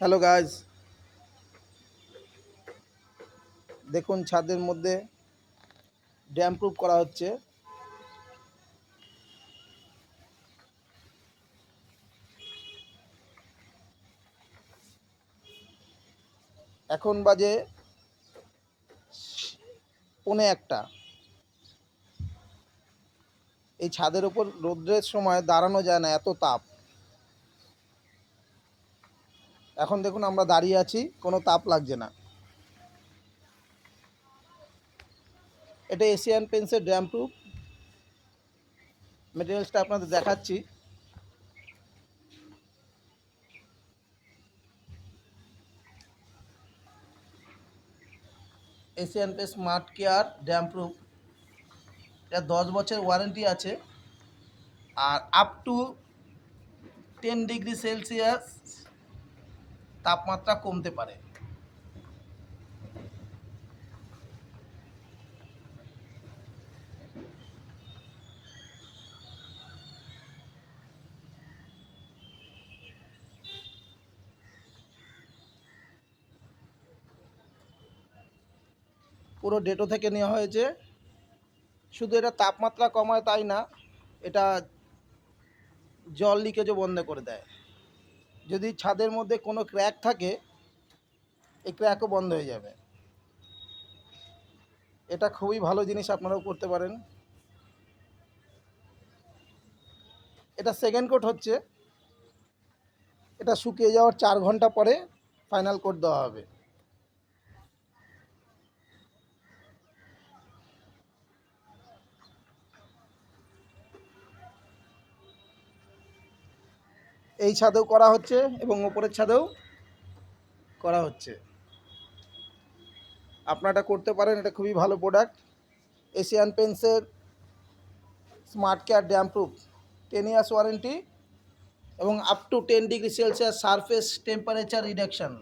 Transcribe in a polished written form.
Hello guys, দেখুন ছাদের মধ্যে ড্যাম প্রুফ করা হচ্ছে। এখন বাজে 1:45। এই ছাদের ওপর রৌদ্রের সময় দাঁড়ানো যায় না, এত তাপ। এখন দেখুন আমরা দাঁড়িয়ে আছি, কোনো তাপ লাগছে না। এটা এশিয়ান পেন্টসের ড্যাম প্রুফ মেটেরিয়ালসটা আপনাদের দেখাচ্ছি। Asian paints smart care damp proof, এটা 10 বছর ওয়ারেন্টি আছে। আর আপ টু 10 ডিগ্রি সেলসিয়াস তাপমাত্রা কমতে পারে। পুরো ডেটো থেকে নেওয়া হয়েছে। শুধু এটা তাপমাত্রা কমায় তাই না, এটা জল লিকেজও বন্ধ করে দেয়। যদি ছাদের মধ্যে কোনো ক্র্যাক থাকে, এই ক্র্যাকও বন্ধ হয়ে যাবে। এটা খুবই ভালো জিনিস, আপনারাও করতে পারেন। এটা সেকেন্ড কোট হচ্ছে, এটা শুকিয়ে যাওয়ার 4 ঘন্টা পরে ফাইনাল কোট দেওয়া হবে। এই ছাদেও করা হচ্ছে এবং ওপরের ছাদেও করা হচ্ছে। আপনারা এটা করতে পারেন, এটা খুবই ভালো প্রোডাক্ট। এশিয়ান পেন্টসের smart care damp proof, 10 years warranty এবং up to 10 degree Celsius surface temperature reduction.